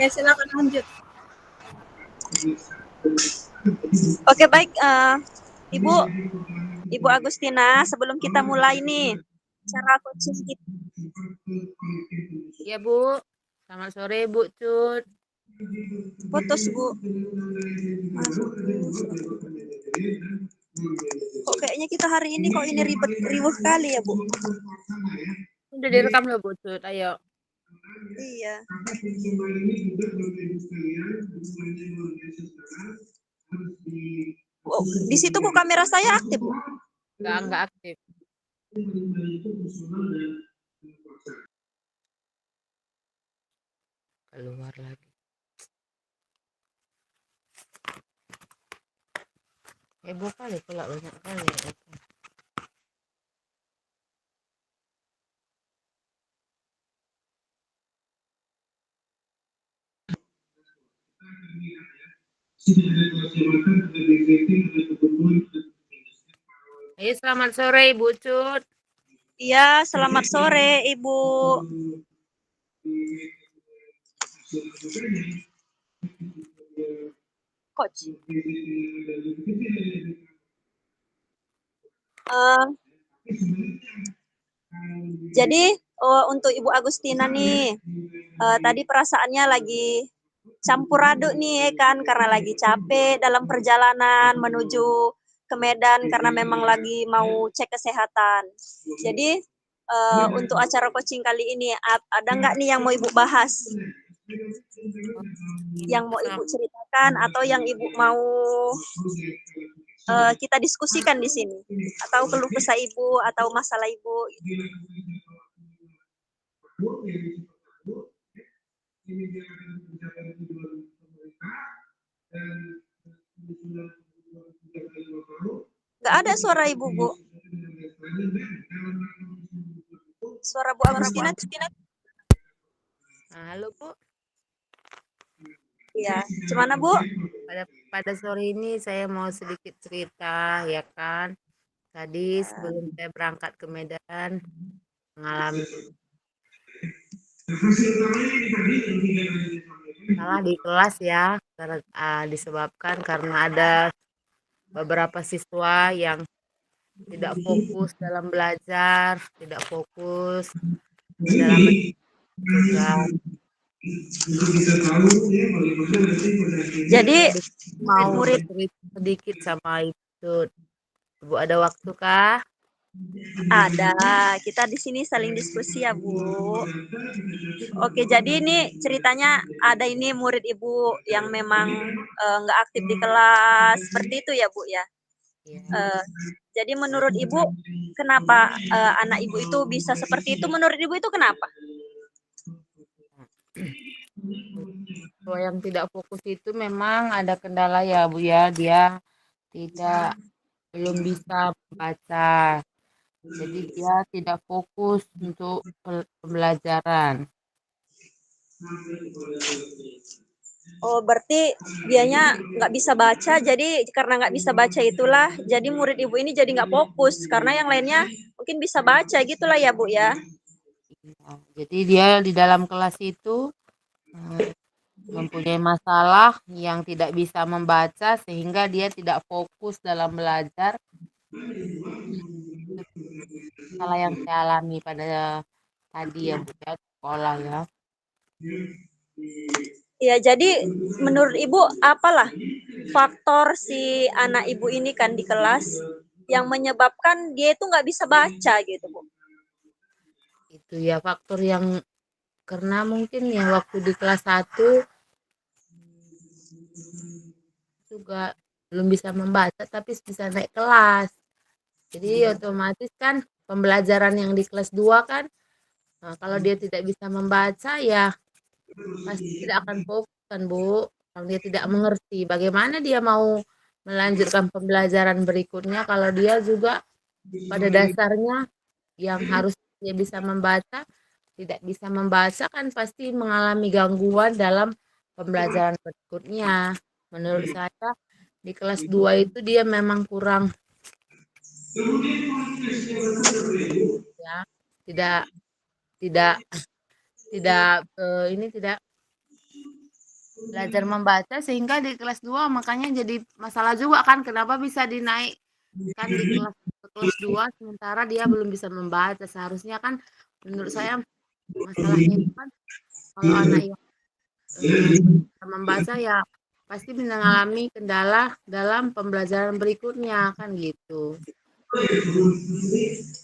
Ya, silakan lanjut. Oke, baik, Ibu Ibu Agustina, sebelum kita mulai nih cara coaching kita. Ya, Bu. Selamat sore, Bu Cut. Putus, Bu. Kok kayaknya kita hari ini kok ini ribet riuh kali ya, Bu? Udah direkam loh, Bu Cut. Ayo. Iya. Oh, di situ kok kamera saya aktif, Bu? Enggak aktif. Keluar lagi. Heboh kali pula, banyak kali. Ayo, selamat sore, Ibu Cut. Iya, selamat sore, Ibu. Coach. Jadi untuk Ibu Agustina nih, tadi perasaannya lagi campur aduk nih ya kan, karena lagi capek dalam perjalanan menuju ke Medan karena memang lagi mau cek kesehatan. Jadi untuk acara coaching kali ini ada nggak nih yang mau Ibu bahas? Yang mau Ibu ceritakan atau yang Ibu mau kita diskusikan di sini? Atau keluh kesah Ibu atau masalah Ibu? Nggak ada suara Ibu, Bu. Suara Bu Agustina. Halo, Bu. Iya, gimana, Bu? Pada sore ini saya mau sedikit cerita, ya kan. Tadi sebelum saya berangkat ke Medan, mengalami salah di kelas ya, disebabkan karena ada beberapa siswa yang tidak fokus dalam belajar, tidak fokus dalam tugas. Jadi Mau murid bercerita sedikit sama Ibu. Ibu ada waktu kah? ada, kita di sini saling diskusi ya, Bu. Oke, jadi ini ceritanya ada ini murid Ibu yang memang nggak aktif di kelas, seperti itu ya, Bu ya. Ya, Jadi menurut Ibu, kenapa anak Ibu itu bisa seperti itu? Menurut Ibu itu kenapa? kalau yang tidak fokus itu memang ada kendala ya, Bu ya. Dia belum bisa membaca. Jadi dia tidak fokus untuk pembelajaran. Oh, berarti dianya nggak bisa baca, jadi karena nggak bisa baca itulah, jadi murid Ibu ini jadi nggak fokus, karena yang lainnya mungkin bisa baca gitulah ya, Bu ya. Ya, jadi dia di dalam kelas itu mempunyai masalah yang tidak bisa membaca sehingga dia tidak fokus dalam belajar. Masalah yang saya alami pada tadi ya, Bu ya, di sekolah ya. Ya, jadi menurut Ibu apalah faktor si anak Ibu ini kan di kelas yang menyebabkan dia itu nggak bisa baca gitu, Bu? Itu ya faktor yang karena mungkin ya waktu di kelas 1 juga belum bisa membaca tapi bisa naik kelas. Jadi otomatis kan pembelajaran yang di kelas 2 kan, kalau dia tidak bisa membaca ya pasti tidak akan fokus kan, Bu. Kalau dia tidak mengerti, bagaimana dia mau melanjutkan pembelajaran berikutnya kalau dia juga pada dasarnya yang harus dia bisa membaca, tidak bisa membaca kan pasti mengalami gangguan dalam pembelajaran berikutnya. Menurut saya di kelas 2 itu dia memang kurang ya, tidak tidak tidak ini tidak belajar membaca sehingga di kelas 2 makanya jadi masalah juga kan kenapa bisa dinaikkan di kelas 2 sementara dia belum bisa membaca. Seharusnya kan menurut saya masalahnya itu kan kalau anak yang belum bisa membaca ya pasti mengalami kendala dalam pembelajaran berikutnya kan gitu.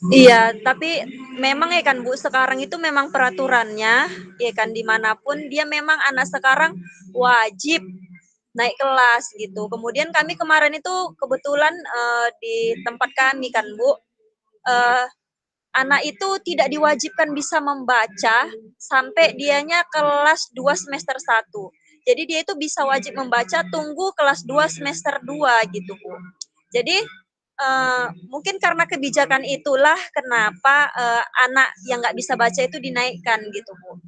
Iya, tapi memang ya kan Bu, sekarang itu memang peraturannya, ya kan dimanapun dia memang anak sekarang wajib naik kelas gitu. Kemudian kami kemarin itu kebetulan di tempat kami kan Bu, eh, anak itu tidak diwajibkan bisa membaca sampai dianya kelas 2 semester 1. Jadi dia itu bisa wajib membaca tunggu kelas 2 semester 2 gitu Bu. Jadi mungkin karena kebijakan itulah kenapa anak yang nggak bisa baca itu dinaikkan gitu Bu.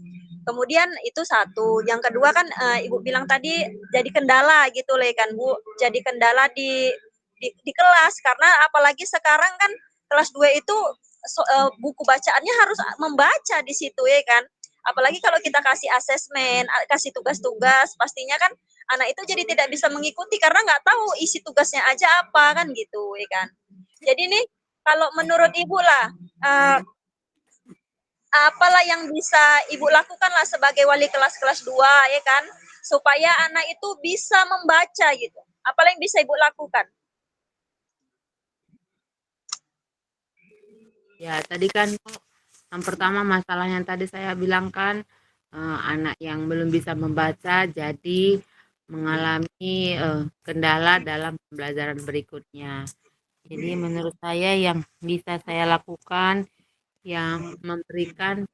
Kemudian itu satu. Yang kedua kan Ibu bilang tadi jadi kendala gitu lah kan Bu. Jadi kendala di kelas karena apalagi sekarang kan kelas 2 itu buku bacaannya harus membaca di situ ya kan. Apalagi kalau kita kasih asesmen, kasih tugas-tugas, pastinya kan anak itu jadi tidak bisa mengikuti karena nggak tahu isi tugasnya aja apa kan gitu ya kan. Jadi nih kalau menurut Ibu lah apalah yang bisa Ibu lakukan lah sebagai wali kelas 2 ya kan supaya anak itu bisa membaca gitu. Apalah yang bisa Ibu lakukan? Ya, tadi kan yang pertama masalah yang tadi saya bilang kan anak yang belum bisa membaca jadi mengalami kendala dalam pembelajaran berikutnya. Jadi menurut saya yang bisa saya lakukan yang memberikan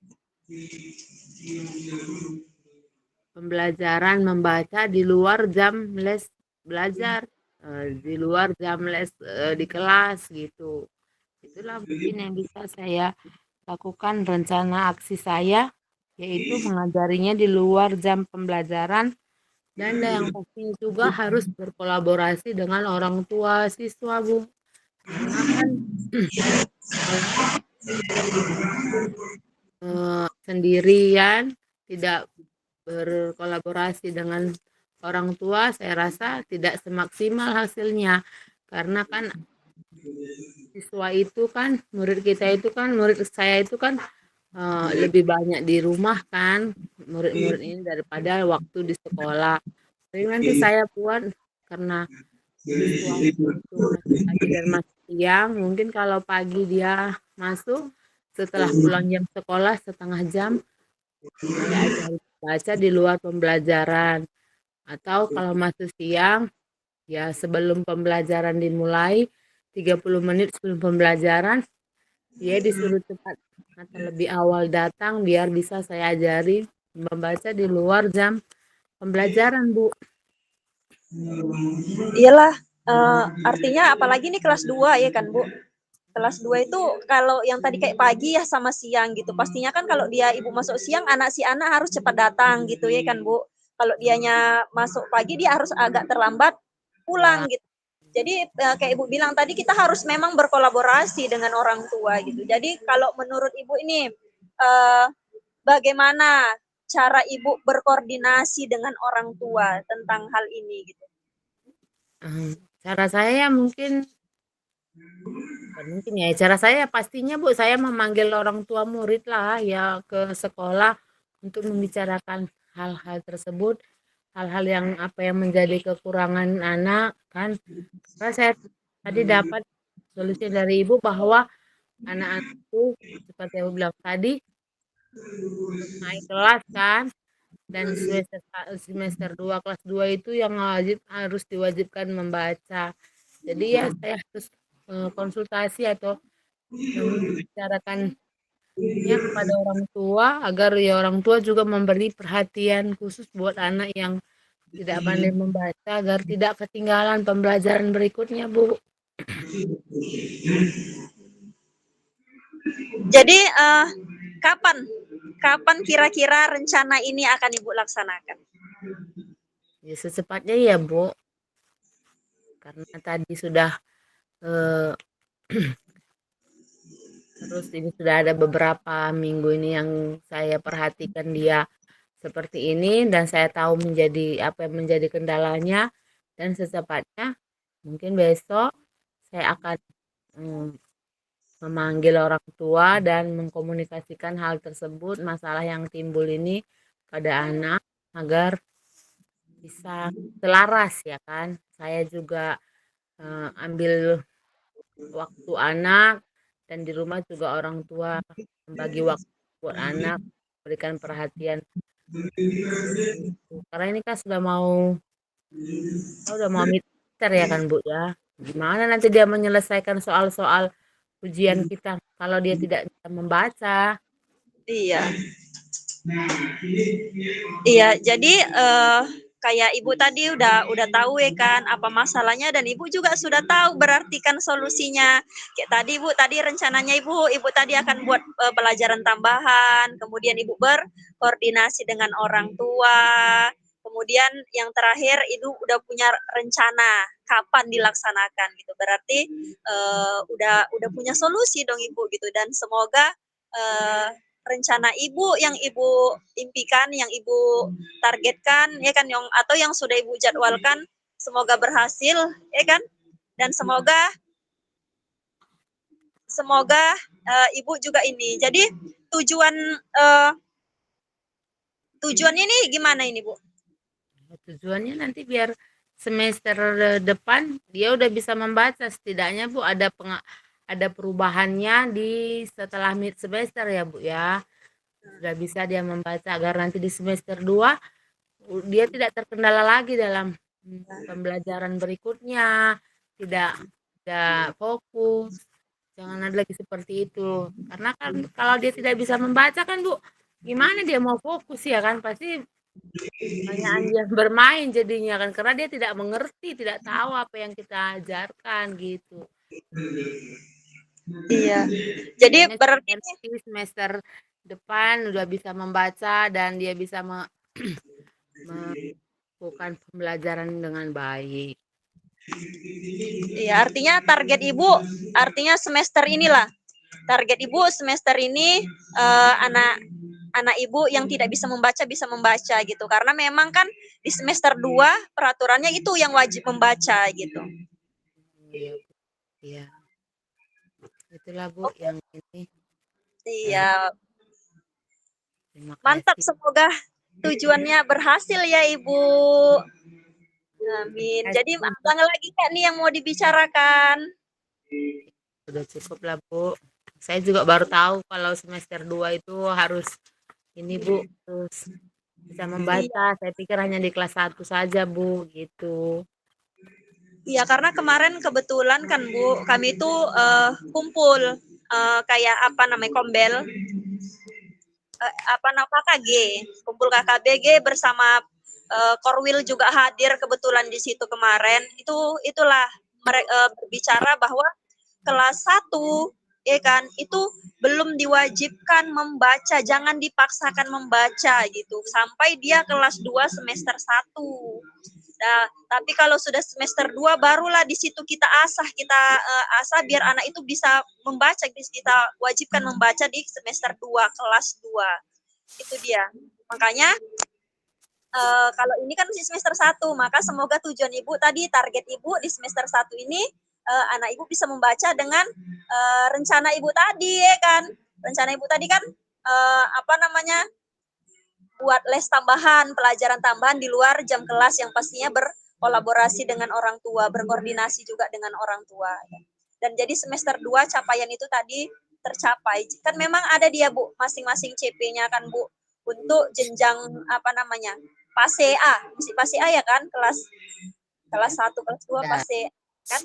pembelajaran membaca di luar jam les belajar, di luar jam les di kelas gitu. Itulah mungkin yang bisa saya lakukan rencana aksi saya, yaitu mengajarinya di luar jam pembelajaran dan yang pastinya juga harus berkolaborasi dengan orang tua siswa, Bu. Karena kan kalau sendirian tidak berkolaborasi dengan orang tua, saya rasa tidak semaksimal hasilnya. Karena kan siswa itu kan, murid kita itu kan, murid saya itu kan lebih banyak di rumah kan, murid-murid ini daripada waktu di sekolah. Tapi nanti saya buat karena siswa itu masuk pagi dan masuk siang, mungkin kalau pagi dia masuk, setelah pulang jam sekolah setengah jam, saya ajari baca di luar pembelajaran. Atau kalau masuk siang, ya sebelum pembelajaran dimulai, 30 menit sebelum pembelajaran, dia disuruh cepat atau lebih awal datang biar bisa saya ajari membaca di luar jam pembelajaran, Bu. Iyalah, artinya apalagi nih kelas 2 ya kan Bu. Kelas 2 itu kalau yang tadi kayak pagi ya sama siang gitu. Pastinya kan kalau dia ibu masuk siang, si anak harus cepat datang gitu ya kan Bu. Kalau dianya masuk pagi dia harus agak terlambat pulang Ya, gitu. Jadi kayak Ibu bilang tadi kita harus memang berkolaborasi dengan orang tua gitu. Jadi kalau menurut Ibu ini bagaimana cara Ibu berkoordinasi dengan orang tua tentang hal ini gitu? cara saya ya mungkin bukan mungkin ya, cara saya pastinya Bu, saya memanggil orang tua murid lah ya ke sekolah untuk membicarakan hal-hal tersebut, hal-hal yang apa yang menjadi kekurangan anak kan. Karena saya tadi dapat solusi dari ibu bahwa anak-anak itu seperti yang bilang tadi naik kelas kan dan semester 2 kelas 2 itu yang wajib harus diwajibkan membaca. Jadi ya saya harus konsultasi atau membicarakannya kepada orang tua agar ya orang tua juga memberi perhatian khusus buat anak yang tidak pandai membaca agar tidak ketinggalan pembelajaran berikutnya, Bu. Jadi kapan kapan kira-kira rencana ini akan Ibu laksanakan? Ya secepatnya ya, Bu. Karena tadi sudah eh, Terus ini sudah ada beberapa minggu ini yang saya perhatikan dia seperti ini dan saya tahu apa yang menjadi kendalanya, dan secepatnya mungkin besok saya akan mm, memanggil orang tua dan mengkomunikasikan hal tersebut, masalah yang timbul ini pada anak agar bisa selaras ya kan. Saya juga ambil waktu anak, dan di rumah juga orang tua membagi waktu buat anak, berikan perhatian seperti itu. Karena ini kan udah mau midter ya kan Bu ya. Gimana nanti dia menyelesaikan soal-soal ujian kita kalau dia tidak bisa membaca? Iya. Iya, jadi kayak ibu tadi udah tahu ya kan apa masalahnya, dan ibu juga sudah tahu berarti kan solusinya. Kayak tadi ibu tadi rencananya ibu tadi akan buat pelajaran tambahan, kemudian ibu berkoordinasi dengan orang tua. Kemudian yang terakhir ibu udah punya rencana kapan dilaksanakan gitu. Berarti udah punya solusi dong ibu gitu, dan semoga eh, rencana ibu yang ibu impikan, yang ibu targetkan ya kan, yang atau yang sudah ibu jadwalkan, semoga berhasil ya kan, dan semoga semoga ibu juga ini. Jadi tujuan uh, tujuannya ini gimana ini Bu? Tujuannya nanti biar semester depan dia udah bisa membaca, setidaknya Bu ada perubahannya di setelah mid semester ya Bu ya. Sudah bisa dia membaca agar nanti di semester 2 dia tidak terkendala lagi dalam pembelajaran berikutnya, tidak tidak fokus. Jangan ada lagi seperti itu. Karena kan kalau dia tidak bisa membaca kan Bu, gimana dia mau fokus ya kan? Pasti banyak dia bermain jadinya kan, karena dia tidak mengerti, tidak tahu apa yang kita ajarkan gitu. Iya. Jadi Kayaknya berarti nanti semester depan udah bisa membaca dan dia bisa melakukan pembelajaran dengan baik. iya, artinya target ibu, artinya semester inilah target ibu semester ini anak anak ibu yang tidak bisa membaca gitu, karena memang kan di semester 2 peraturannya itu yang wajib membaca gitu. Iya, Bu. Iya. Itulah Bu Oke. yang ini dari Iya, terima mantap, kasih. semoga tujuannya berhasil ya ibu. Amin. Terima Jadi kasih, Bu. abang lagi kak nih yang mau dibicarakan? Udah cukup lah Bu. Saya juga baru tahu kalau semester 2 itu harus ini Bu, terus bisa Iya. membaca. Saya pikir hanya di kelas 1 saja Bu, gitu. Iya, karena kemarin kebetulan kan Bu, kami itu kumpul kayak apa namanya kombel, apa nama KKG, kumpul KKBG bersama Korwil juga hadir kebetulan di situ kemarin. Itulah mereka berbicara bahwa kelas 1 ya kan itu belum diwajibkan membaca, jangan dipaksakan membaca gitu sampai dia kelas 2 semester 1. Nah, tapi kalau sudah semester 2 barulah di situ kita asah biar anak itu bisa membaca, kita wajibkan membaca di semester 2 kelas 2. Itu dia. Makanya kalau ini kan masih semester 1, maka semoga tujuan Ibu tadi, target Ibu di semester 1 ini anak Ibu bisa membaca dengan rencana Ibu tadi ya kan. Rencana Ibu tadi kan apa namanya? Buat les tambahan, pelajaran tambahan di luar jam kelas yang pastinya berkolaborasi dengan orang tua, berkoordinasi juga dengan orang tua. Dan jadi semester 2 capaian itu tadi tercapai. Kan memang ada dia Bu, masing-masing CP-nya kan Bu, untuk jenjang apa namanya? Pase A, mesti pase A ya kan, kelas 1, kelas 2 Ada. pase kan?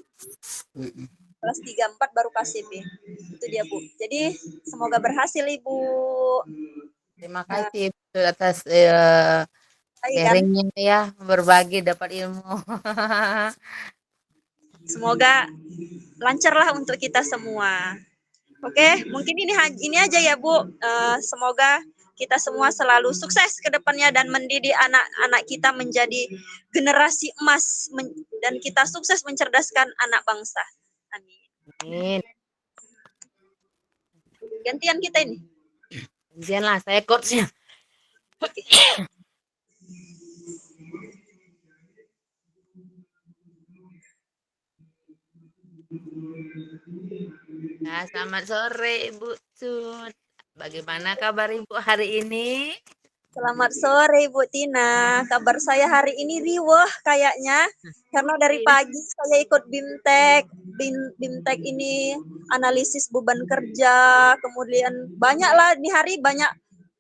Kelas 3, 4 baru pase B. Itu dia Bu. Jadi semoga berhasil Ibu. Terima Nah, kasih Bu, atas kan? sharingnya ya, berbagi dapat ilmu. Semoga lancarlah untuk kita semua. Oke, mungkin ini aja ya Bu. Semoga kita semua selalu sukses ke depannya dan mendidik anak-anak kita menjadi generasi emas dan kita sukses mencerdaskan anak bangsa. Amin. Amin. Gantian kita ini. Gantian lah, saya coachnya. Oke. Ya, selamat sore Ibu Cut. Bagaimana kabar Ibu hari ini? Selamat sore Ibu Tina. Kabar saya hari ini riweh kayaknya. Karena dari Iya. pagi saya ikut BIMTEK. BIMTEK ini analisis beban kerja. Kemudian banyaklah di hari banyak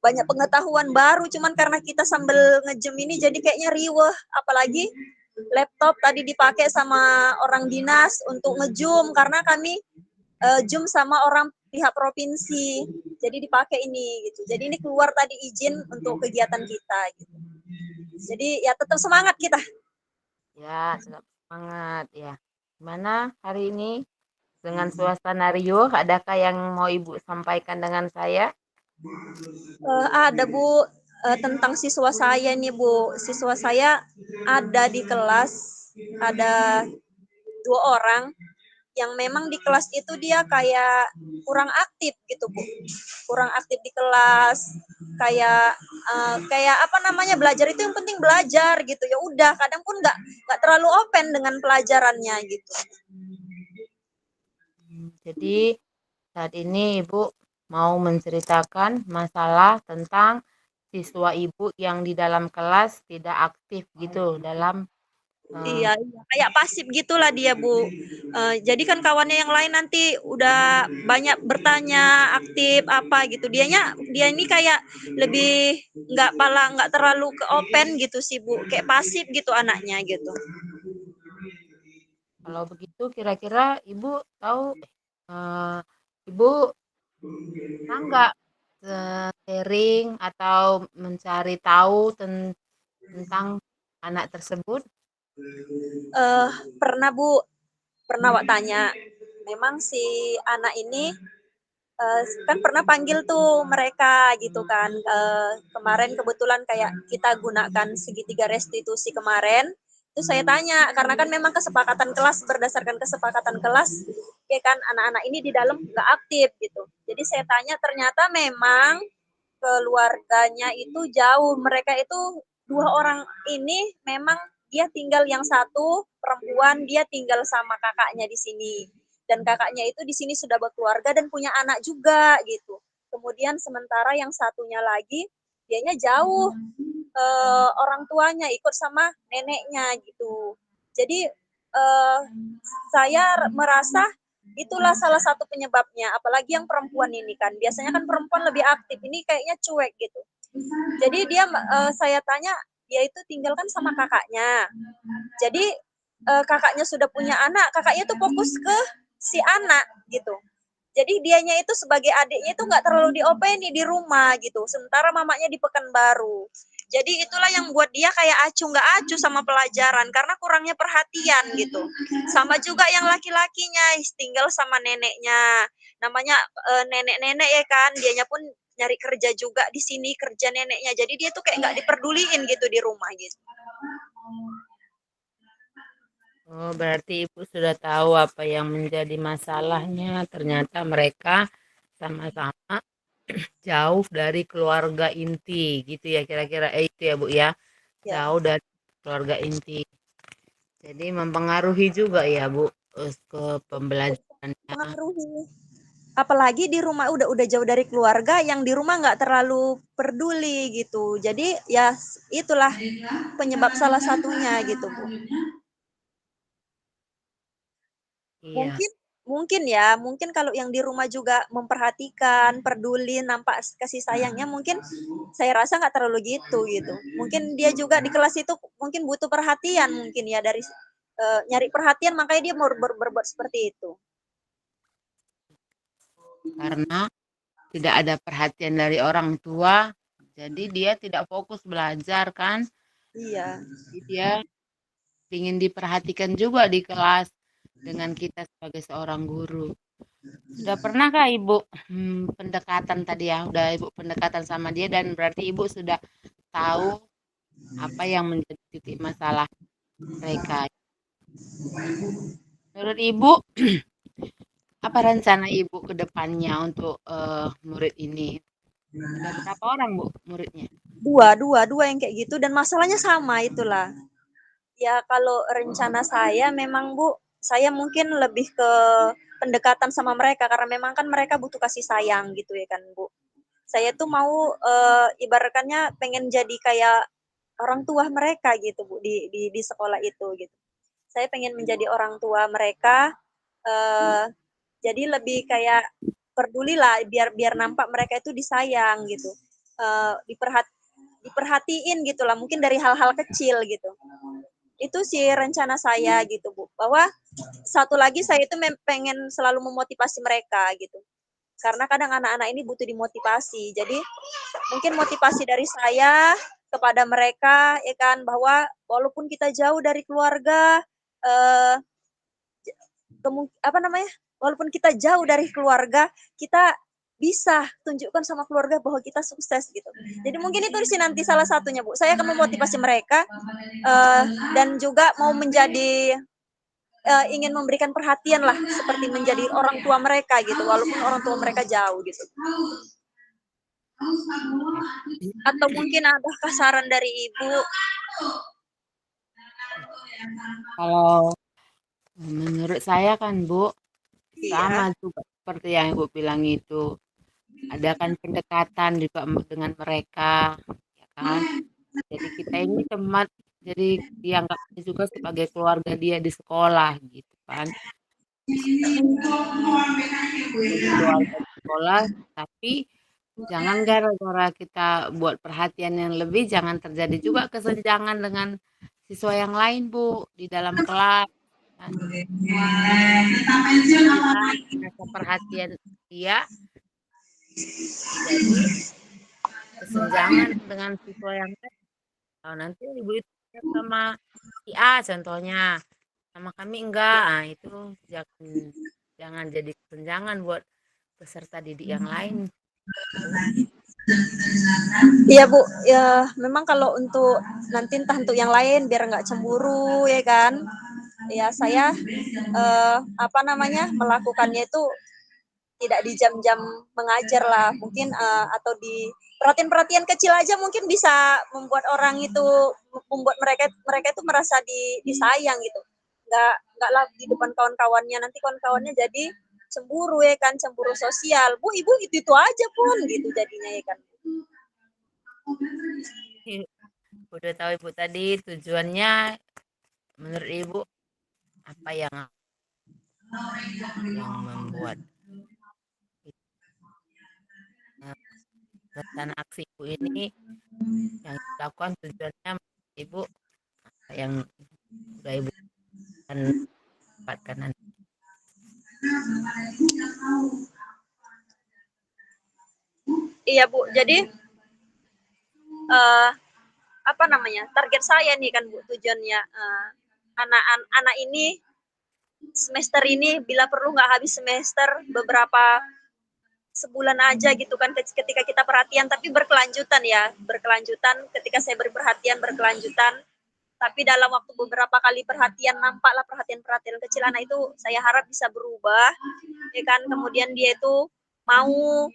pengetahuan baru. Cuman karena kita sambil ngejem ini jadi kayaknya riweh. Apalagi laptop tadi dipakai sama orang dinas untuk ngezoom karena kami zoom sama orang pihak provinsi. Jadi dipakai ini gitu. Jadi ini keluar tadi izin untuk kegiatan kita gitu. Jadi ya tetap semangat kita. Ya, tetap semangat ya. Gimana hari ini dengan suasana riuh? Adakah yang mau Ibu sampaikan dengan saya? Ada Bu, tentang siswa saya nih Bu. Siswa saya ada di kelas, ada 2 orang yang memang di kelas itu dia kayak kurang aktif gitu Bu, kurang aktif di kelas, kayak kayak apa namanya, belajar itu yang penting belajar gitu, ya udah kadang pun nggak terlalu open dengan pelajarannya gitu. Jadi saat ini Ibu mau menceritakan masalah tentang siswa Ibu yang di dalam kelas tidak aktif gitu dalam Iya, kayak pasif gitulah dia Bu. Jadi kan kawannya yang lain nanti udah banyak bertanya, aktif apa gitu. Dia ini kayak lebih nggak terlalu ke open gitu sih Bu. Kayak pasif gitu anaknya gitu. kalau begitu kira-kira Ibu tahu eh, Ibu pernah nggak sharing atau mencari tahu tentang anak tersebut? Eh pernah Bu, pernah Wak tanya. Memang si anak ini kan pernah panggil tuh mereka gitu kan. Kemarin kebetulan kayak kita gunakan segitiga restitusi kemarin. Itu saya tanya karena kan memang kesepakatan kelas, berdasarkan kesepakatan kelas ya kan anak-anak ini di dalam nggak aktif gitu. Jadi saya tanya ternyata memang keluarganya itu jauh. Mereka itu 2 orang ini memang dia tinggal yang satu perempuan, dia tinggal sama kakaknya di sini. Dan kakaknya itu di sini sudah berkeluarga dan punya anak juga gitu. Kemudian sementara yang satunya lagi dianya jauh, orang tuanya ikut sama neneknya gitu. Jadi saya merasa itulah salah satu penyebabnya, apalagi yang perempuan ini kan. Biasanya kan perempuan lebih aktif, ini kayaknya cuek gitu. Jadi saya tanya, dia itu tinggal kan sama kakaknya. Jadi kakaknya sudah punya anak, kakaknya tuh fokus ke si anak gitu. Jadi dianya itu sebagai adiknya itu nggak terlalu diopeni di rumah gitu. Sementara mamanya di Pekanbaru. Jadi itulah yang buat dia kayak acuh nggak acuh sama pelajaran karena kurangnya perhatian gitu. Sama juga yang laki-lakinya tinggal sama neneknya. Namanya nenek-nenek ya kan, dianya pun nyari kerja juga di sini kerja neneknya. Jadi dia tuh kayak nggak diperduliin gitu di rumah gitu. Oh, berarti Ibu sudah tahu apa yang menjadi masalahnya. Ternyata mereka sama-sama jauh dari keluarga inti, gitu ya kira-kira. Itu ya Bu ya, Ya, jauh dari keluarga inti. Jadi mempengaruhi juga ya Bu ke pembelajarannya. pengaruhi. Apalagi di rumah udah jauh dari keluarga, yang di rumah nggak terlalu peduli gitu. Jadi ya itulah penyebab salah satunya gitu Bu. Iya. Mungkin mungkin ya, mungkin kalau yang di rumah juga memperhatikan, peduli, nampak kasih sayangnya, mungkin saya rasa nggak terlalu gitu. Mungkin dia juga di kelas itu mungkin butuh perhatian mungkin ya dari nyari perhatian makanya dia mau berbuat seperti itu. Karena tidak ada perhatian dari orang tua, jadi dia tidak fokus belajar kan. Iya. Jadi dia ingin diperhatikan juga di kelas dengan kita sebagai seorang guru. Sudah pernahkah Ibu pendekatan tadi ya? Udah Ibu pendekatan sama dia dan berarti Ibu sudah tahu apa yang menjadi titik masalah mereka. Menurut Ibu, Apa rencana Ibu ke depannya untuk murid ini? Ada berapa orang Bu muridnya? Dua yang kayak gitu dan masalahnya sama itulah. Ya kalau rencana saya memang Bu, saya mungkin lebih ke pendekatan sama mereka karena memang kan mereka butuh kasih sayang gitu ya kan Bu. Saya tuh mau ibaratkannya pengen jadi kayak orang tua mereka gitu Bu di sekolah itu gitu. Saya pengen menjadi orang tua mereka, jadi lebih kayak peduli lah biar biar nampak mereka itu disayang gitu, diperhatiin gitulah mungkin dari hal-hal kecil gitu. Itu sih rencana saya gitu Bu, bahwa satu lagi saya itu pengen selalu memotivasi mereka gitu. Karena kadang anak-anak ini butuh dimotivasi. Jadi mungkin motivasi dari saya kepada mereka ya kan bahwa walaupun kita jauh dari keluarga, eh, apa namanya, walaupun kita jauh dari keluarga, kita bisa tunjukkan sama keluarga bahwa kita sukses gitu. Jadi mungkin itu sih nanti salah satunya Bu. Saya akan memotivasi mereka dan juga mau menjadi ingin memberikan perhatian lah seperti menjadi orang tua mereka gitu walaupun orang tua mereka jauh gitu. Atau mungkin adakah saran dari Ibu? Kalau menurut saya kan Bu, Iya. sama juga seperti yang Ibu bilang itu. Adakan pendekatan juga dengan mereka, ya kan? Jadi kita ini teman, jadi dianggap juga sebagai keluarga dia di sekolah gitu kan. Jadi keluarga di sekolah, tapi jangan gara-gara kita buat perhatian yang lebih, jangan terjadi juga kesenjangan dengan siswa yang lain, Bu, di dalam kelas. Kan. Kita rasa perhatian dia jadi kesenjangan dengan siswa yang lain. Kalau nanti ibu itu sama si A contohnya, sama kami enggak, nah itu jangan jangan jadi kesenjangan buat peserta didik yang lain. Iya Bu, ya memang kalau untuk nanti entah untuk yang lain biar nggak cemburu ya kan. Ya saya apa namanya melakukannya itu tidak di jam-jam mengajar lah, mungkin atau di perhatian-perhatian kecil aja mungkin bisa membuat orang itu membuat mereka mereka itu merasa disayang gitu. Nggak lah di depan kawan-kawannya nanti kawan-kawannya jadi cemburu ya kan, cemburu sosial. Bu, ibu itu aja pun gitu jadinya ya kan. Udah tahu ibu tadi tujuannya menurut ibu apa yang membuat rencana aksi ibu ini yang dilakukan tujuannya ibu apa yang udah ibu akan dapatkan nanti. Iya Bu, jadi apa namanya target saya nih kan Bu tujuannya anak-anak ini semester ini bila perlu nggak habis semester beberapa sebulan aja gitu kan ketika kita perhatian tapi berkelanjutan ya berkelanjutan ketika saya beri perhatian berkelanjutan tapi dalam waktu beberapa kali perhatian nampaklah perhatian-perhatian kecil anak itu saya harap bisa berubah ya kan kemudian dia itu mau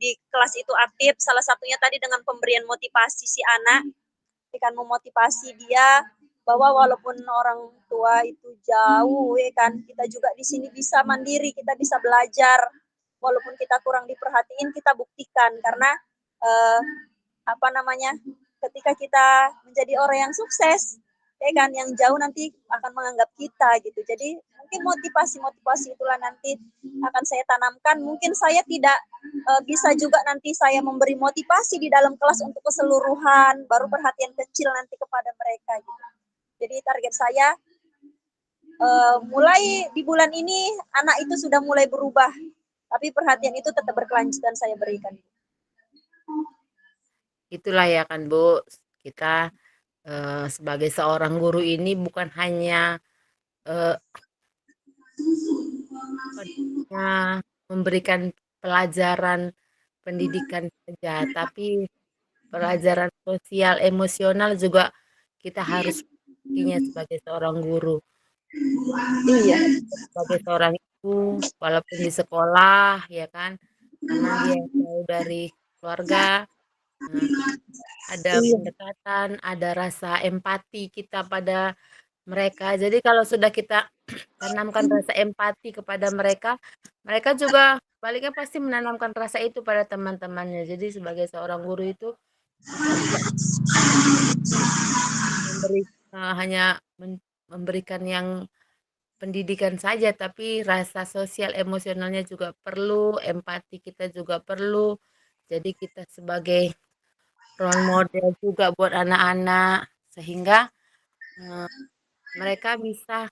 di kelas itu aktif salah satunya tadi dengan pemberian motivasi si anak ya kan memotivasi dia bahwa walaupun orang tua itu jauh ya kan kita juga di sini bisa mandiri kita bisa belajar walaupun kita kurang diperhatiin kita buktikan karena eh, apa namanya ketika kita menjadi orang yang sukses ya kan yang jauh nanti akan menganggap kita gitu jadi mungkin motivasi itulah nanti akan saya tanamkan mungkin saya tidak bisa juga nanti saya memberi motivasi di dalam kelas untuk keseluruhan baru perhatian kecil nanti kepada mereka gitu jadi target saya mulai di bulan ini anak itu sudah mulai berubah tapi perhatian itu tetap berkelanjutan saya berikan. Itulah ya kan Bu, kita sebagai seorang guru ini bukan hanya eh, memberikan pelajaran pendidikan saja, tapi pelajaran sosial emosional juga kita harus punya sebagai seorang guru. Iya. Sebagai seorang ibu itu walaupun di sekolah ya kan, karena dia jauh dari keluarga. Nah, ada Iya. pendekatan, ada rasa empati kita pada mereka. Jadi kalau sudah kita tanamkan rasa empati kepada mereka, mereka juga baliknya pasti menanamkan rasa itu pada teman-temannya. Jadi sebagai seorang guru itu kita tidak memberi hanya memberikan yang pendidikan saja, tapi rasa sosial emosionalnya juga perlu, empati kita juga perlu. Jadi kita sebagai role model juga buat anak-anak sehingga eh, mereka bisa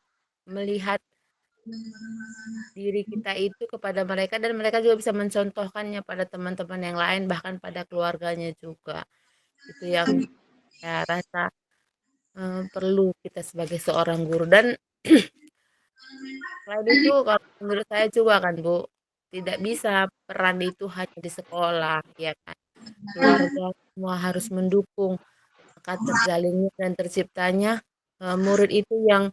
melihat diri kita itu kepada mereka dan mereka juga bisa mencontohkannya pada teman-teman yang lain bahkan pada keluarganya juga. Itu yang saya rasa perlu kita sebagai seorang guru dan selain itu kalau menurut saya juga kan Bu, tidak bisa peran itu hanya di sekolah ya kan. Keluarga semua harus mendukung maka terjalinnya dan terciptanya murid itu yang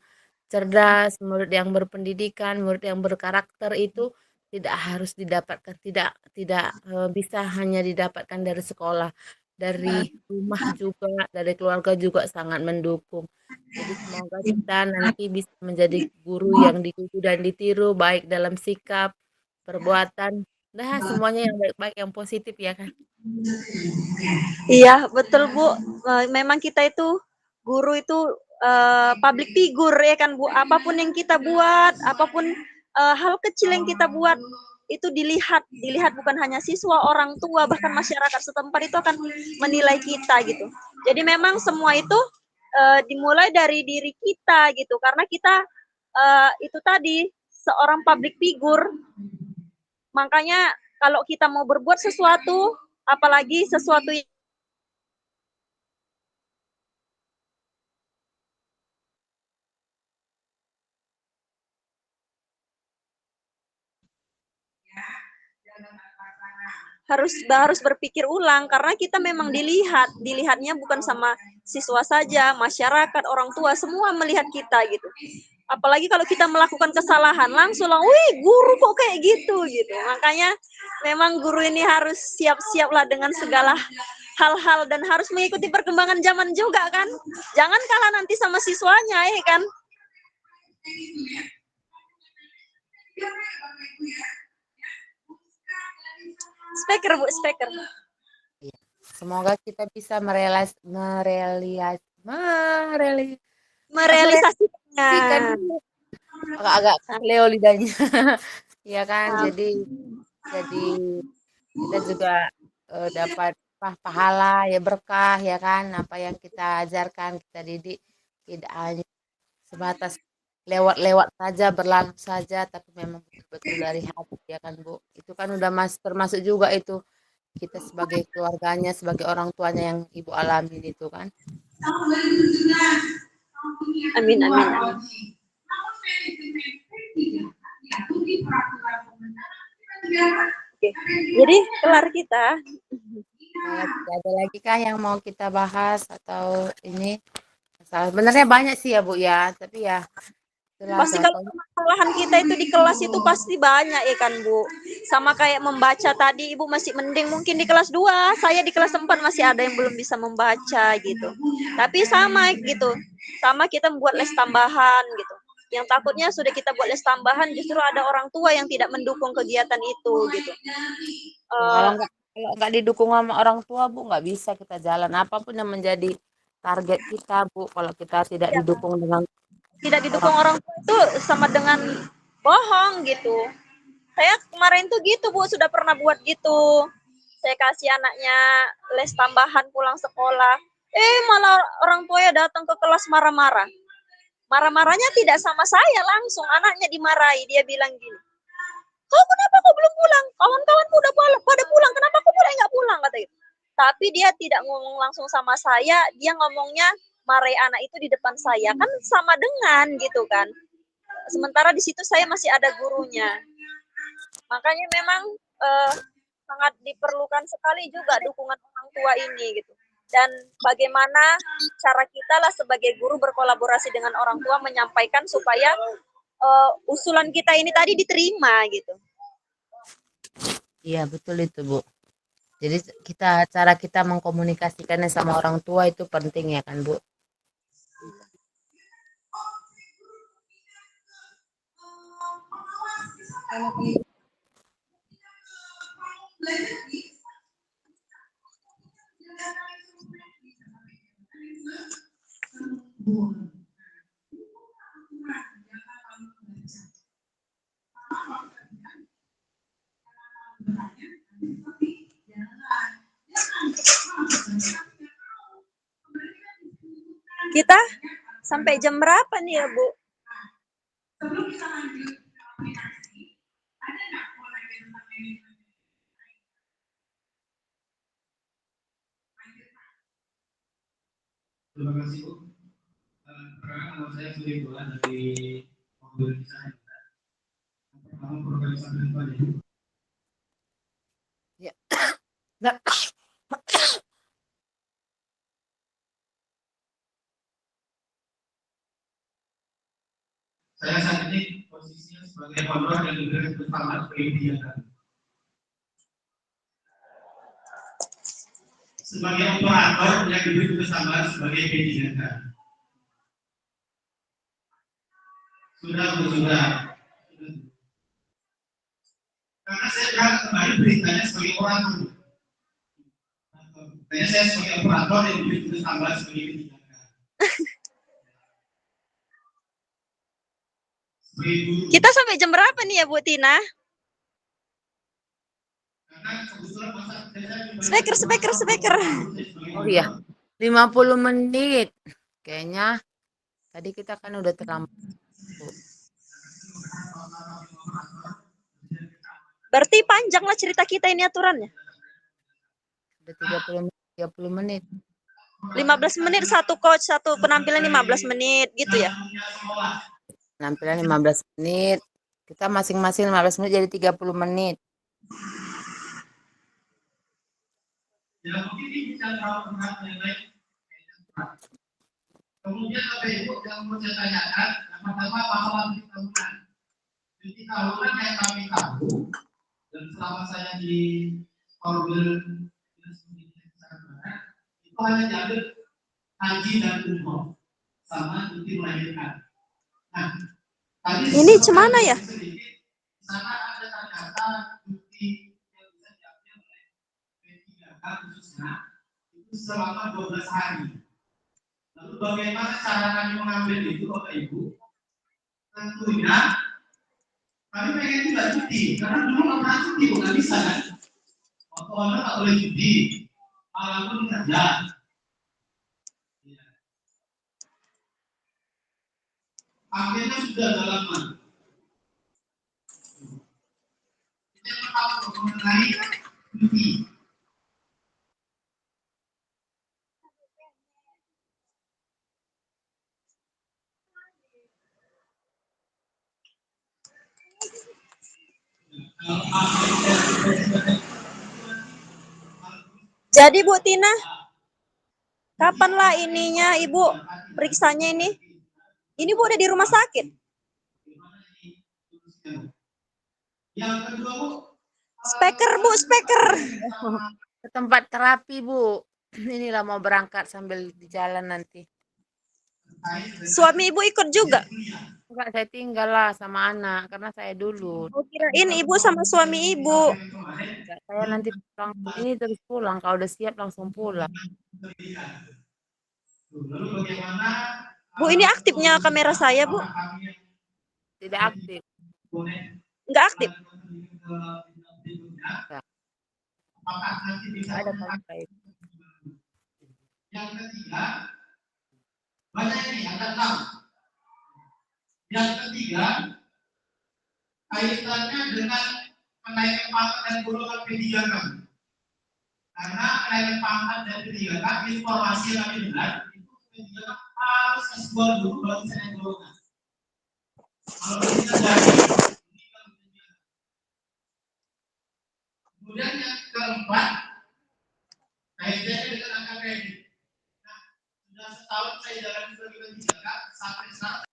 cerdas, murid yang berpendidikan, murid yang berkarakter itu tidak harus didapatkan, tidak tidak bisa hanya didapatkan dari sekolah, dari rumah juga, dari keluarga juga sangat mendukung. Jadi semoga kita nanti bisa menjadi guru yang dituju dan ditiru, baik dalam sikap, perbuatan, nah semuanya yang baik-baik, yang positif ya kan. Iya, betul Bu. Memang kita itu guru itu public figure ya kan Bu. Apapun yang kita buat, apapun hal kecil yang kita buat itu dilihat bukan hanya siswa, orang tua, bahkan masyarakat setempat itu akan menilai kita gitu. Jadi memang semua itu dimulai dari diri kita gitu. Karena kita itu tadi seorang public figure, makanya kalau kita mau berbuat sesuatu, apalagi sesuatu harus berpikir ulang karena kita memang dilihatnya bukan sama siswa saja, masyarakat, orang tua semua melihat kita gitu. Apalagi kalau kita melakukan kesalahan langsung, wih guru kok kayak gitu gitu. Makanya memang guru ini harus siap-siap lah dengan segala hal-hal dan harus mengikuti perkembangan zaman juga kan. Jangan kalah nanti sama siswanya ya kan. Speaker Bu, speaker. Iya. Semoga kita bisa merrealisasikan Merealisasikannya. agak-agak leo lidahnya. Ya kan, jadi kita juga dapat pahala ya berkah ya kan apa yang kita ajarkan kita didik tidak hanya sebatas lewat-lewat saja berlalu saja tapi memang betul-betul dari hati ya kan Bu itu kan udah termasuk juga itu kita sebagai keluarganya sebagai orang tuanya yang Ibu alamin itu kan. Amin, amin, amin. Oke, jadi kelar kita. Kalau tidak ada lagi kah yang mau kita bahas atau ini sebenarnya banyak sih ya Bu ya tapi ya itulah Pasti kalau contohnya. permasalahan kita itu di kelas itu pasti banyak ya kan Bu. Sama kayak membaca tadi Ibu masih mending mungkin di kelas 2, saya di kelas 4 masih ada yang belum bisa membaca gitu. Tapi sama gitu. Sama kita membuat les tambahan gitu. Yang takutnya sudah kita buat les tambahan justru ada orang tua yang tidak mendukung kegiatan itu gitu. Ya, kalau nggak didukung sama orang tua Bu nggak bisa kita jalan apapun yang menjadi target kita Bu kalau kita tidak Ya, didukung dengan tidak orang. didukung orang tua itu sama dengan bohong gitu. Saya kemarin tuh gitu Bu, sudah pernah buat gitu. Saya kasih anaknya les tambahan pulang sekolah. Malah orang tuanya datang ke kelas marah-marah. Marah-marahnya tidak sama saya langsung, anaknya dimarahi. Dia bilang gini, kau kenapa kau belum pulang? Kawan-kawanmu udah pada pulang, kenapa kau mulai nggak pulang? Kata gitu. Tapi dia tidak ngomong langsung sama saya, dia ngomongnya marahi anak itu di depan saya. Kan sama dengan gitu kan. Sementara di situ saya masih ada gurunya. Makanya memang sangat diperlukan sekali juga dukungan orang tua ini gitu. Dan bagaimana cara kita lah sebagai guru berkolaborasi dengan orang tua menyampaikan supaya usulan kita ini tadi diterima gitu. Iya, betul itu, Bu. Jadi cara kita mengkomunikasikannya sama orang tua itu penting ya kan, Bu? Kita sampai jam berapa nih ya, Bu? Terima kasih, Bu. Perkenalkan, nama saya Sudi Bulan dari Indonesia. Pertama, program sampai Ya. Nah, saya saat ini posisinya sebagai pembuat dan direktur utama pendidikan. Sebagai operator yang diberi tugas tambahan sebagai pendidikan. Sudah. Karena saya berangkat kembali beritanya sebagai operator. Saya sebagai operator yang diberi tugas tambahan sebagai pendidikan. Kita sampai jam berapa nih ya, Bu Tina? Speaker. oh iya, 50 menit. Kayaknya tadi kita kan udah terlambat, Bu. Berarti panjang lah cerita kita ini aturannya. Udah 30 menit. 15 menit satu coach, satu penampilan 15 menit gitu ya. Penampilan 15 menit. Kita masing-masing 15 menit jadi 30 menit. Ya, mungkin ini bisa terlalu berat mengenai. Kemudian Bapak Ibu yang mau saya tanyakan, pertama pahlawan cuti tahunan. Cuti tahunan yang kami tahu dan selama saya di Korwil itu hanya diambil haji dan umroh sama cuti melahirkan. Nah, tadi ini cemana ya? Di sana ada ternyata cuti yang bisa diambil oleh P3K khususnya itu selama 12 hari. Lalu bagaimana cara kami mengambil itu, Bapak Ibu? Tentunya kami pengen juga cuti, karena dulu nggak pernah cuti, nggak bisa kan? Waktu awal nggak boleh cuti, malam pun kerja. Akhirnya sudah lama. Kita pertama mengenai cuti. Jadi Bu Tina, kapan lah ininya Ibu periksanya ini? Ini Bu udah di rumah sakit. Yang kedua, Bu, speaker. Ke tempat terapi, Bu. Inilah mau berangkat sambil di jalan nanti. Suami Ibu ikut juga? Enggak, saya tinggal lah sama anak karena saya dulu. Oh, kirain Ibu sama suami Ibu. Enggak, saya nanti pulang ini terus pulang. Kalau udah siap langsung pulang. lalu bagaimana Bu, ini aktifnya kamera saya, Bu? Tidak aktif. Enggak aktif? Enggak. apakah nanti bisa Ada kamera itu. yang ketiga banyak ini ada 6. Yang ketiga kaitannya dengan kenaikan pangkat dan golongan P3K. Karena kenaikan pangkat dan P3K informasi yang kami dengar itu P3K harus S2 dulu baru bisa naik golongan. Kalau kita jadi kemudian yang keempat kaitannya dengan angka kredit. Nah, sudah setahun saya jalan sebagai P3K sampai sekarang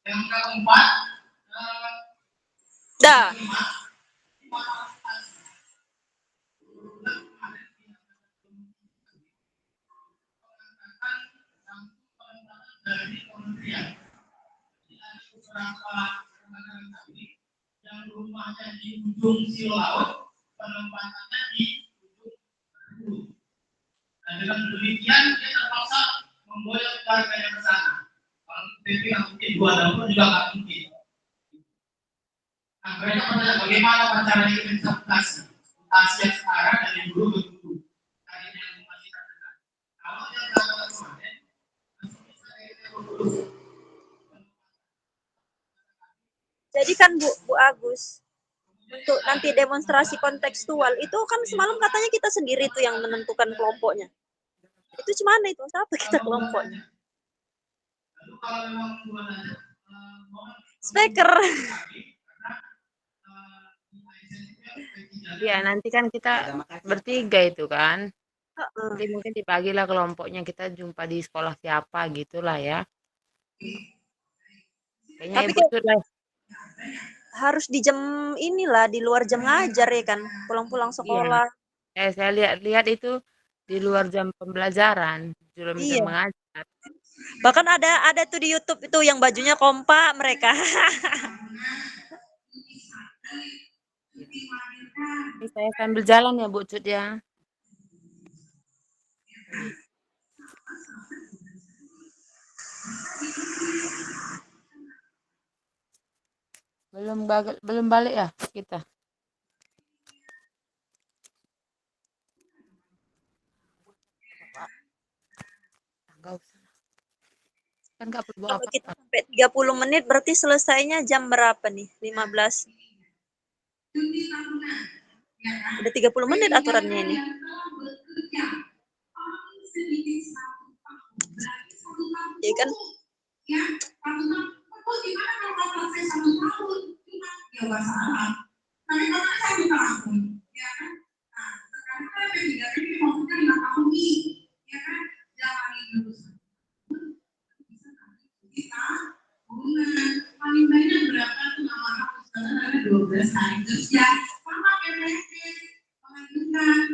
Yang keempat, Dah. dari kementerian. Ada beberapa rekan-rekan kami yang rumahnya di ujung Silaut, penempatannya di ujung Hulu. Nah, dengan demikian dia terpaksa memboyong warganya ke sana. Kalau PP nggak mungkin, 2 dapur juga nggak mungkin. Nah, mereka bertanya bagaimana caranya kita bisa mutasi. Mutasi yang sekarang dari dulu ke dulu. Tadinya yang masih terdekat. Kalau dia berangkat kemarin, masih bisa dari Jadi kan Bu Agus, untuk nanti demonstrasi kontekstual itu kan semalam katanya kita sendiri tuh yang menentukan kelompoknya. Itu cuma itu siapa kita kelompoknya? Lalu kalau memang speaker. Iya, nanti kan kita bertiga itu kan. Nanti mungkin dibagilah kelompoknya, kita jumpa di sekolah siapa gitulah ya. Kayaknya Tapi Ibu sudah harus di jam inilah, di luar jam ngajar ya kan, pulang-pulang sekolah. saya lihat itu di luar jam pembelajaran, jam Iya. mengajar. Bahkan ada tuh di YouTube itu yang bajunya kompak mereka. Ini saya sambil jalan ya Bu Cut ya. Belum balik ya kita. Enggak usah. Kan enggak perlu bawa Kalau kita apa-apa. sampai 30 menit berarti selesainya jam berapa nih? 15. Udah 30 menit aturannya ini. Ya kan? paling banyak berapa tuh nama aku sekarang ada 12 hari kerja sama PPT mengajukan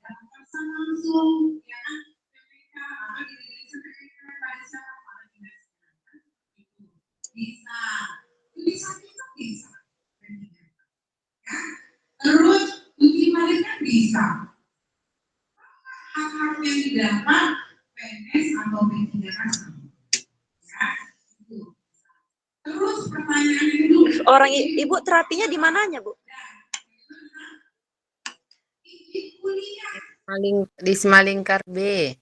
pesan langsung ya kan PPK apa gitu pada siapa bisa itu bisa ya terus uji maliknya bisa hak-hak yang didapat PNS atau P3 kan ya itu. Terus pertanyaan itu Orang Ibu terapinya di mananya, Bu? Di Semalingkar B.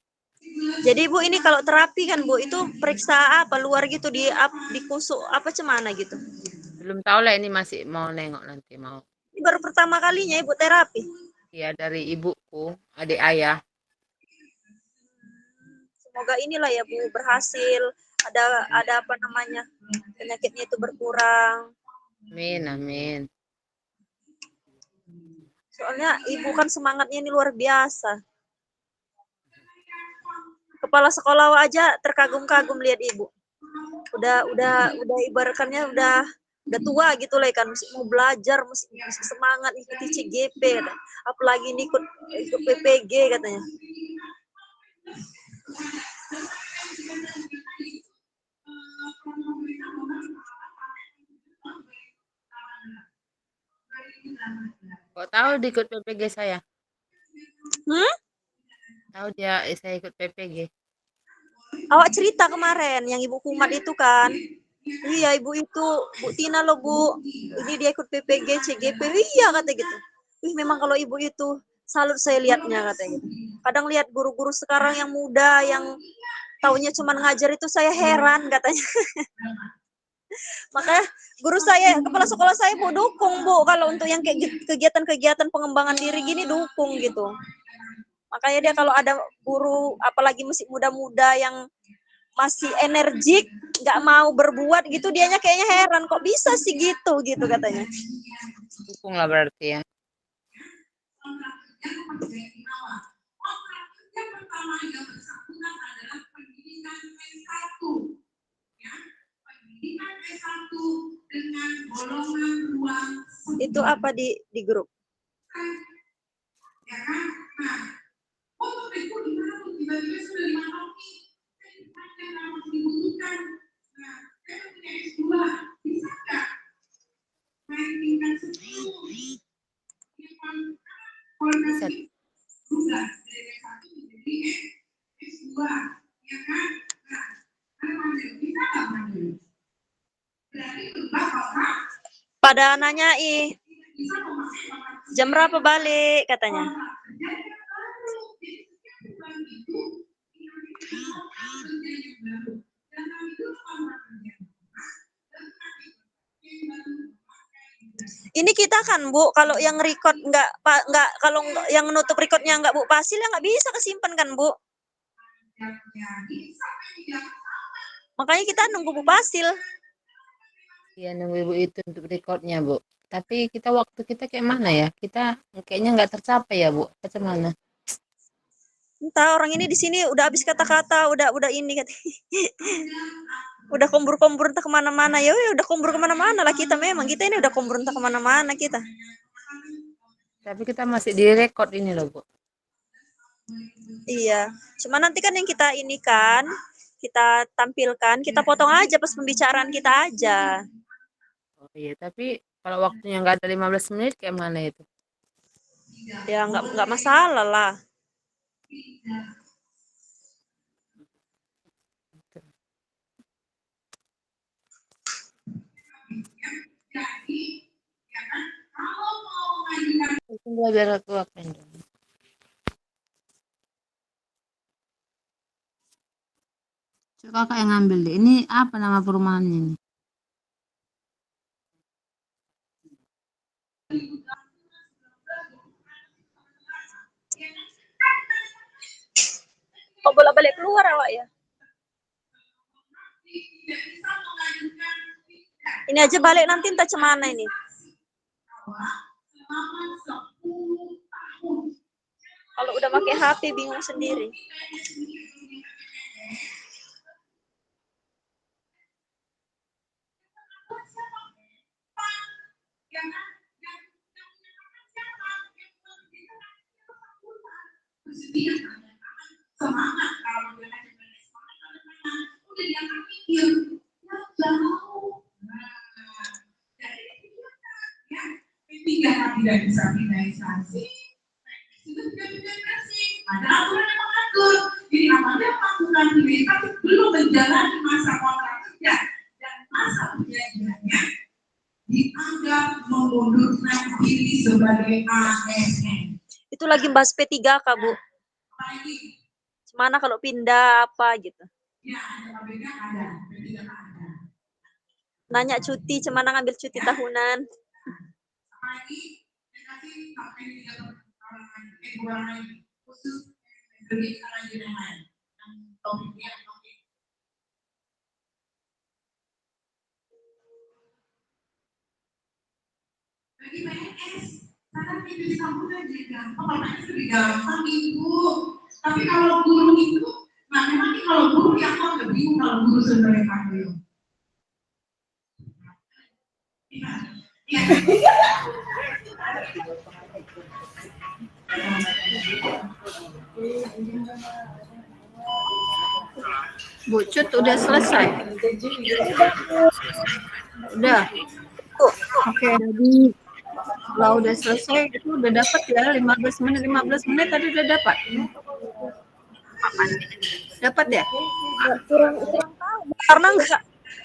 Jadi Bu ini kalau terapi kan Bu itu periksa apa luar gitu di kusuk apa cemana gitu. Belum tahu lah, ini masih mau nengok nanti mau. Ini baru pertama kalinya Ibu terapi. Iya, dari ibuku, adik ayah. Semoga inilah ya Bu berhasil. Ada apa namanya? Penyakitnya itu berkurang. Amin, amin. Soalnya Ibu kan semangatnya ini luar biasa. Kepala sekolah aja terkagum-kagum lihat Ibu. Udah ibaratkannya udah tua gitu lah kan, mesti mau belajar, mesti semangat ikuti CGP kan. Apalagi ini ikut PPG katanya. Kok tahu ikut PPG saya? Tahu dia saya ikut PPG. Awak cerita kemarin yang Ibu Kumat itu kan. Iya Ibu itu, Bu Tina loh Bu. Ini dia ikut PPG, CGP. Iya kata gitu. Memang kalau Ibu itu salut saya lihatnya katanya gitu. Kadang lihat guru-guru sekarang yang muda yang taunya cuma ngajar itu saya heran katanya. Makanya guru saya, kepala sekolah saya Bu dukung Bu kalau untuk yang kayak kegiatan-kegiatan pengembangan diri gini dukung gitu. Makanya dia kalau ada guru apalagi masih muda-muda yang masih energik, nggak mau berbuat gitu, dianya kayaknya heran kok bisa sih gitu katanya. Dukung lah berarti ya. Itu apa di grup? Ya kan? Nah, untuk itu gimana tuh? Tiba-tiba sudah dimatoki. Yang masih dibutuhkan. Nah, saya punya S2. Bisa nggak? Naik tingkat 10. Bisa. Juga dari S1 menjadi S2. Ya kan? Nah, ada mandiri. Bisa nggak mandiri? Berarti berubah orang. Pada nanya, jam berapa balik katanya. Ini kita kan Bu, kalau yang record nggak kalau yang nutup recordnya nggak Bu Pasil ya nggak bisa kesimpan kan Bu. Makanya kita nunggu Bu Pasil. Iya, nunggu ibu itu untuk recordnya Bu. Tapi waktu kita kayak mana ya? Kita kayaknya nggak tercapai ya Bu. Macam mana? Entah, orang ini di sini udah habis kata-kata, udah ini udah kombur-kombur entah kemana-mana. Ya udah kombur kemana-mana lah kita, memang kita ini udah kombur entah kemana-mana kita. Tapi kita masih direkod ini loh Bu. Iya, cuma nanti kan yang kita ini kan, kita tampilkan, kita potong aja pas pembicaraan kita aja. Oh iya, tapi kalau waktunya nggak ada 15 menit kayak mana itu? Ya nggak masalah lah. Tunggu biar aku akan dulu. Coba kakak yang ngambil deh. Ini apa nama perumahannya ini? Kok bolak-balik keluar awak ya? Ini aja balik nanti entah cemana ini. Kalau udah pakai HP bingung sendiri. Semangat kalau dia udah diangkat pikir jauh. Ya, ketika tidak bisa finalisasi, sudah finalisasi. Ada aturan yang mengatur. Jadi apabila melakukan finalisasi belum menjalani masa kontrak kerja dan masa perjanjiannya dianggap mengundurkan diri sebagai ASN. Itu lagi bahas P3K, Bu. Mana kalau pindah apa gitu. Ya, ada. Nanya cuti, cemana ngambil cuti tahunan. Bagi PNS, karena itu sambutan jadi gampang, lebih gampang Ibu. Tapi kalau guru itu, nah memang kalau guru yang mau lebih bingung kalau guru sebenarnya panggil. Bu Cut udah selesai. Udah. Oke, jadi kalau udah selesai itu udah dapat ya 15 menit tadi udah dapat. Dapat ya? Kurang tahu karena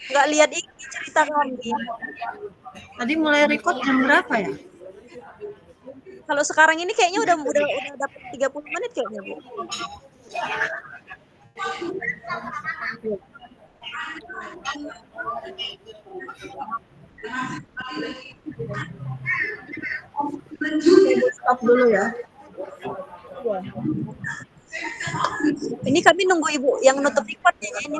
nggak lihat ini cerita kami. Tadi mulai record jam berapa ya? Kalau sekarang ini kayaknya udah dapat 30 menit kayaknya, Bu. Stop dulu ya. Ini kami nunggu Ibu yang nutup recordnya ini.